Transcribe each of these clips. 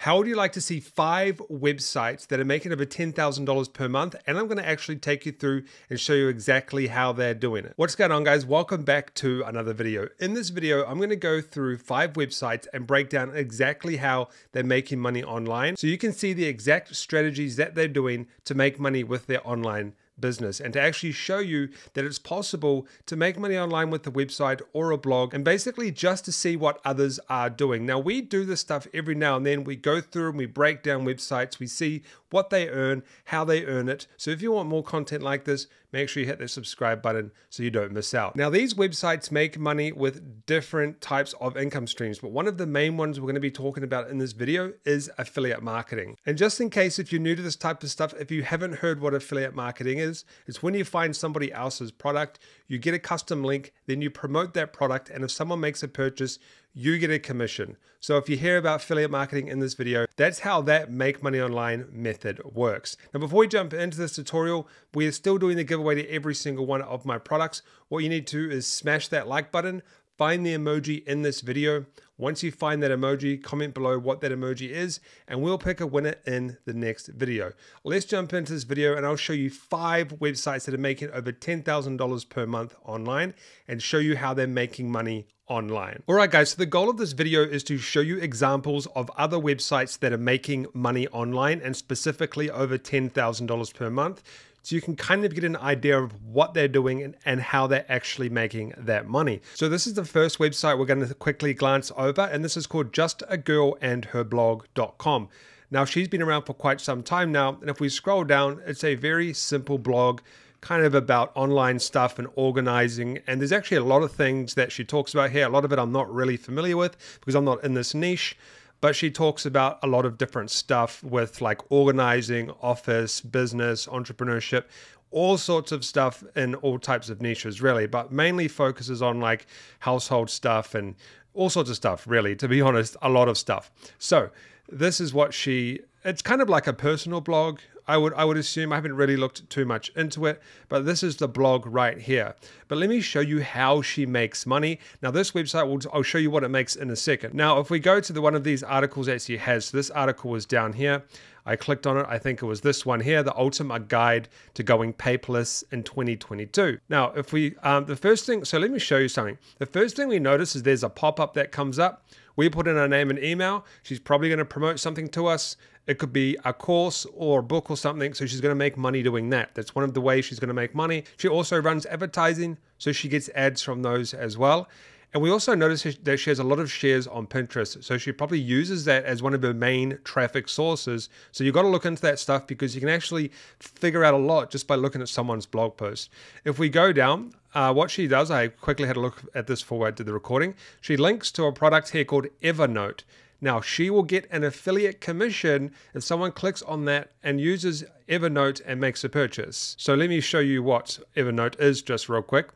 How would you like to see 5 websites that are making over $10,000 per month? And I'm going to actually take you through and show you exactly how they're doing it. What's going on, guys? Welcome back to another video. In this video, I'm going to go through 5 websites and break down exactly how they're making money online, so you can see the exact strategies that they're doing to make money with their online business, and to actually show you that it's possible to make money online with a website or a blog, and basically just to see what others are doing. Now, we do this stuff every now and then. We go through and we break down websites, we see what they earn, how they earn it. So if you want more content like this, make sure you hit the subscribe button so you don't miss out. Now, these websites make money with different types of income streams, but one of the main ones we're going to be talking about in this video is affiliate marketing. And just in case if you're new to this type of stuff, if you haven't heard what affiliate marketing is, it's when you find somebody else's product, you get a custom link, then you promote that product, and if someone makes a purchase, you get a commission. So if you hear about affiliate marketing in this video, that's how that make money online method works. Now, before we jump into this tutorial, we are still doing the giveaway to every single one of my products. What you need to do is smash that like button, find the emoji in this video. Once you find that emoji, comment below what that emoji is, and we'll pick a winner in the next video. Let's jump into this video and I'll show you 5 websites that are making over $10,000 per month online and show you how they're making money online. All right, guys, so the goal of this video is to show you examples of other websites that are making money online and specifically over $10,000 per month, so you can kind of get an idea of what they're doing and how they're actually making that money. So this is the first website we're going to quickly glance over, and this is called Justagirlandherblog.com. Now, she's been around for quite some time now, and if we scroll down, it's a very simple blog kind of about online stuff and organizing, and there's actually a lot of things that she talks about here. A lot of it I'm not really familiar with because I'm not in this niche, but she talks about a lot of different stuff with like organizing, office, business, entrepreneurship, all sorts of stuff in all types of niches really, but mainly focuses on like household stuff and all sorts of stuff really, to be honest, a lot of stuff. So this is what it's kind of like a personal blog. I would assume. I haven't really looked too much into it, but this is the blog right here. But let me show you how she makes money. Now, this website, I'll show you what it makes in a second. Now, if we go to one of these articles that she has, so this article was down here. I clicked on it. I think it was this one here, the ultimate guide to going paperless in 2022. Now, if we, the first thing, so let me show you something. The first thing we notice is there's a pop-up that comes up. We put in our name and email. She's probably going to promote something to us. It could be a course or a book or something. So she's going to make money doing that. That's one of the ways she's going to make money. She also runs advertising, so she gets ads from those as well. And we also notice that she has a lot of shares on Pinterest. So she probably uses that as one of her main traffic sources. So you've got to look into that stuff because you can actually figure out a lot just by looking at someone's blog post. If we go down, what she does, I quickly had a look at this before I did the recording. She links to a product here called Evernote. Now, she will get an affiliate commission if someone clicks on that and uses Evernote and makes a purchase. So let me show you what Evernote is just real quick.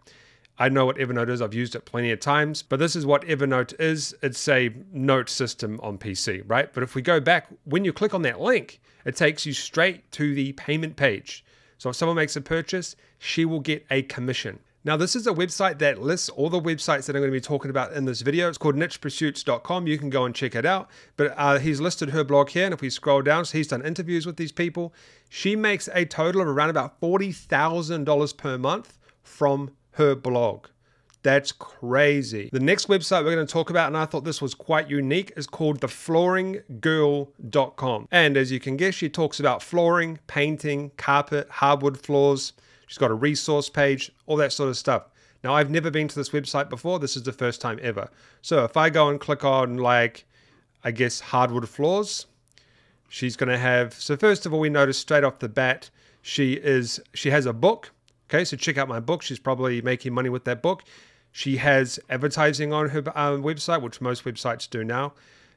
I know what Evernote is. I've used it plenty of times, but this is what Evernote is. It's a note system on PC, right? But if we go back, when you click on that link, it takes you straight to the payment page. So if someone makes a purchase, she will get a commission. Now, this is a website that lists all the websites that I'm going to be talking about in this video. It's called nichepursuits.com. You can go and check it out. But he's listed her blog here, and if we scroll down, so he's done interviews with these people. She makes a total of around about $40,000 per month from her blog. That's crazy. The next website we're going to talk about, and I thought this was quite unique, is called the Flooringgirl.com. And as you can guess, she talks about flooring, painting, carpet, hardwood floors. She's got a resource page, all that sort of stuff. Now, I've never been to this website before. This is the first time ever. So if I go and click on, like, I guess, hardwood floors, she's going to have, so first of all, we notice straight off the bat, she has a book. Okay, so check out my book. She's probably making money with that book. She has advertising on her website, which most websites do now.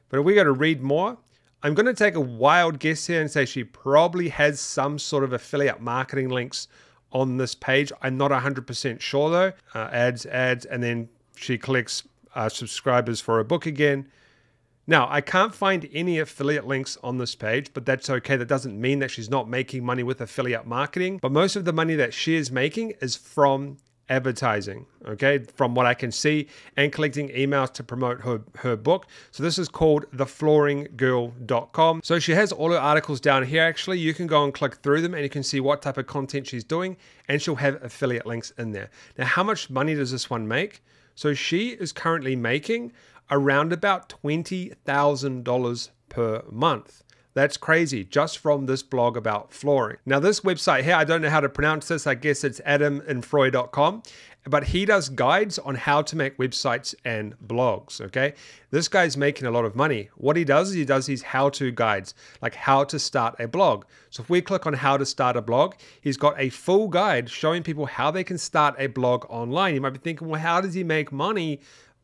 But if we go to read more, I'm going to take a wild guess here and say she probably has some sort of affiliate marketing links on this page. I'm not 100% sure though. Ads, and then she collects subscribers for her book again. Now, I can't find any affiliate links on this page, but that's okay. That doesn't mean that she's not making money with affiliate marketing. But most of the money that she is making is from advertising, okay, from what I can see, and collecting emails to promote her book. So this is called theflooringgirl.com. So she has all her articles down here. Actually, you can go and click through them and you can see what type of content she's doing, and she'll have affiliate links in there. Now, how much money does this one make? So she is currently making around about $20,000 per month. That's crazy, just from this blog about flooring. Now this website here, I don't know how to pronounce this. I guess it's adamandfroy.com, but he does guides on how to make websites and blogs, okay? This guy's making a lot of money. What he does is he does these how-to guides, like how to start a blog. So if we click on how to start a blog, he's got a full guide showing people how they can start a blog online. You might be thinking, well, how does he make money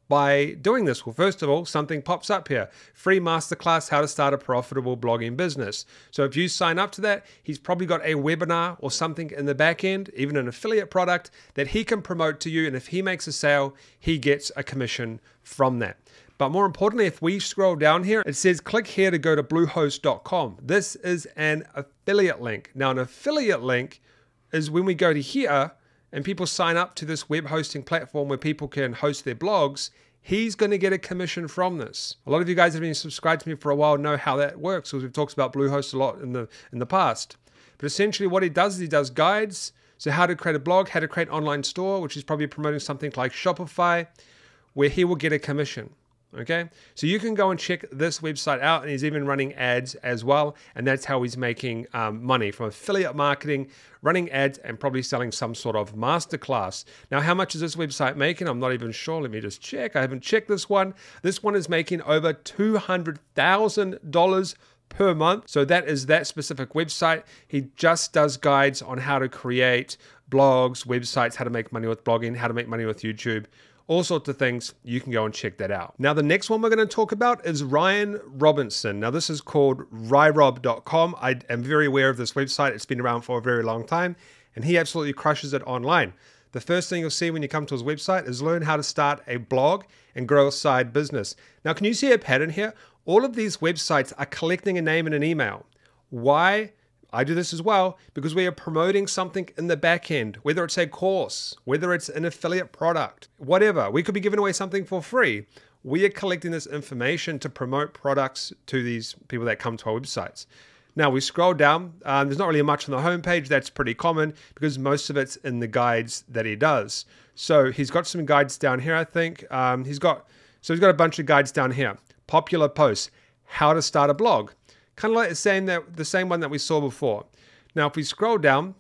by doing this? Well, first of all, something pops up here. Free masterclass, how to start a profitable blogging business. So if you sign up to that, he's probably got a webinar or something in the back end, even an affiliate product that he can promote to you. And if he makes a sale, he gets a commission from that. But more importantly, if we scroll down here, it says click here to go to bluehost.com. This is an affiliate link. Now, an affiliate link is when we go to here and people sign up to this web hosting platform where people can host their blogs, he's going to get a commission from this. A lot of you guys have been subscribed to me for a while know how that works, because we've talked about Bluehost a lot in the past. But essentially what he does is he does guides. So how to create a blog, how to create an online store, which is probably promoting something like Shopify, where he will get a commission. Okay, so you can go and check this website out, and he's even running ads as well, and that's how he's making money from affiliate marketing, running ads, and probably selling some sort of masterclass. Now, how much is this website making? I'm not even sure. Let me just check. I haven't checked this one. This one is making over $200,000 per month. So that is that specific website. He just does guides on how to create blogs, websites, how to make money with blogging, how to make money with YouTube, all sorts of things. You can go and check that out. Now, the next one we're going to talk about is Ryan Robinson. Now, this is called ryrob.com. I am very aware of this website. It's been around for a very long time, and he absolutely crushes it online. The first thing you'll see when you come to his website is learn how to start a blog and grow a side business. Now, can you see a pattern here? All of these websites are collecting a name and an email. Why? I do this as well because we are promoting something in the back end, whether it's a course, whether it's an affiliate product, whatever. We could be giving away something for free. We are collecting this information to promote products to these people that come to our websites. Now we scroll down, there's not really much on the homepage. That's pretty common because most of it's in the guides that he does. So he's got some guides down here, I think. He's got a bunch of guides down here. Popular posts, how to start a blog. Kind of like the same one that we saw before. Now, if we scroll down,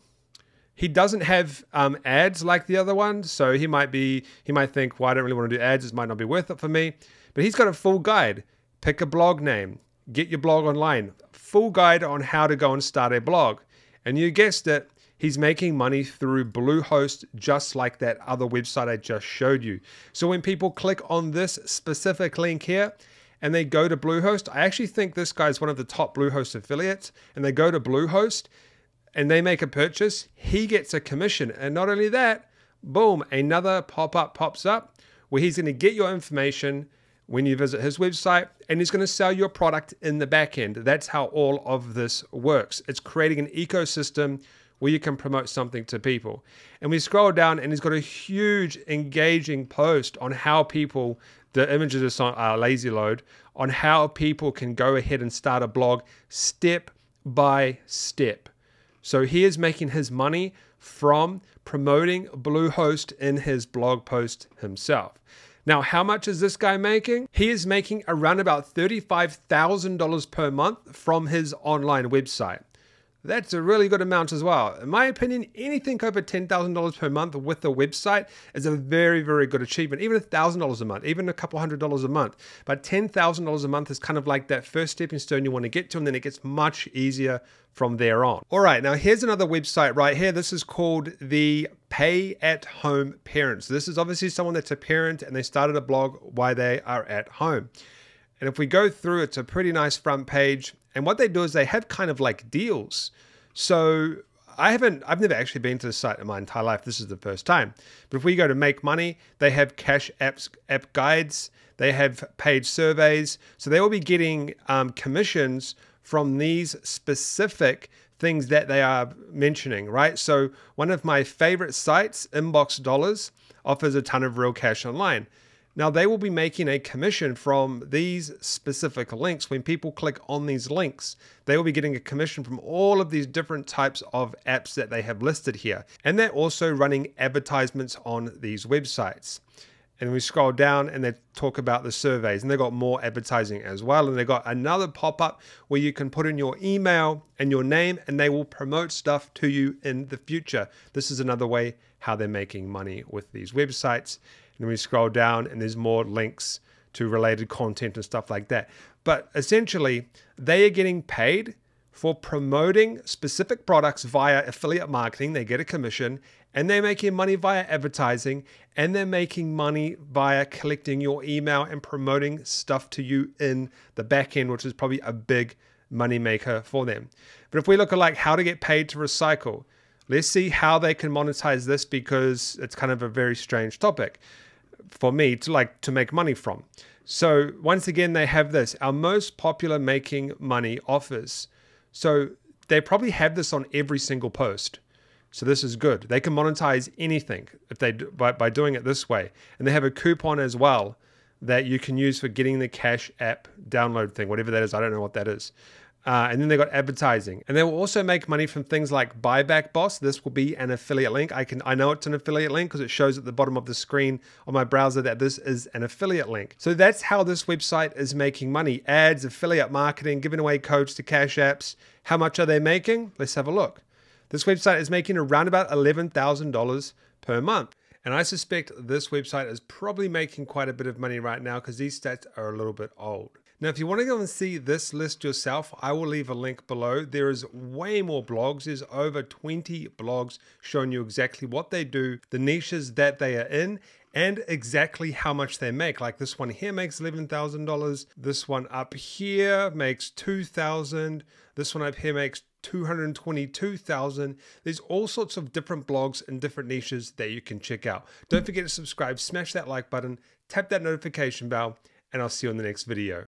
he doesn't have ads like the other one. So he might think, well, I don't really want to do ads. This might not be worth it for me. But he's got a full guide. Pick a blog name. Get your blog online. Full guide on how to go and start a blog. And you guessed it, he's making money through Bluehost, just like that other website I just showed you. So when people click on this specific link here, and they go to Bluehost, I actually think this guy's one of the top Bluehost affiliates, and they go to Bluehost and they make a purchase, he gets a commission. And not only that, boom, another pop-up pops up where he's going to get your information when you visit his website, and he's going to sell your product in the back end. That's how all of this works. It's creating an ecosystem where you can promote something to people. And we scroll down and he's got a huge engaging post on how people, the images are lazy load, on how people can go ahead and start a blog step by step. So he is making his money from promoting Bluehost in his blog post himself. Now, how much is this guy making? He is making around about $35,000 per month from his online website. That's a really good amount as well. In my opinion, anything over $10,000 per month with a website is a very, very good achievement. Even $1,000 a month, even a couple $100 a month. But $10,000 a month is kind of like that first stepping stone you want to get to, and then it gets much easier from there on. All right, now here's another website right here. This is called the Pay at Home Parents. This is obviously someone that's a parent and they started a blog while they are at home. And if we go through, it's a pretty nice front page. And what they do is they have kind of like deals. So I've never actually been to the site in my entire life. This is the first time. But if we go to make money, they have cash app guides. They have paid surveys. So they will be getting commissions from these specific things that they are mentioning, right? So one of my favorite sites, Inbox Dollars, offers a ton of real cash online. Now they will be making a commission from these specific links. When people click on these links, they will be getting a commission from all of these different types of apps that they have listed here. And they're also running advertisements on these websites. And we scroll down and they talk about the surveys, and they got more advertising as well. And they got another pop-up where you can put in your email and your name and they will promote stuff to you in the future. This is another way how they're making money with these websites. And we scroll down and there's more links to related content and stuff like that. But essentially, they are getting paid for promoting specific products via affiliate marketing. They get a commission, and they're making money via advertising, and they're making money via collecting your email and promoting stuff to you in the back end, which is probably a big money maker for them. But if we look at like how to get paid to recycle, let's see how they can monetize this, because it's kind of a very strange topic for me to make money from. So once again, they have this, our most popular making money offers. So they probably have this on every single post. So this is good. They can monetize anything if they by doing it this way. And they have a coupon as well that you can use for getting the Cash App download thing, whatever that is. I don't know what that is. And then they got advertising, and they will also make money from things like Buyback Boss. This will be an affiliate link. I know it's an affiliate link because it shows at the bottom of the screen on my browser that this is an affiliate link. So that's how this website is making money. Ads, affiliate marketing, giving away codes to Cash Apps. How much are they making? Let's have a look. This website is making around about $11,000 per month. And I suspect this website is probably making quite a bit of money right now because these stats are a little bit old. Now, if you want to go and see this list yourself, I will leave a link below. There is way more blogs. There's over 20 blogs showing you exactly what they do, the niches that they are in, and exactly how much they make. Like this one here makes $11,000. This one up here makes $2,000. This one up here makes $222,000. There's all sorts of different blogs and different niches that you can check out. Don't forget to subscribe, smash that like button, tap that notification bell, and I'll see you in the next video.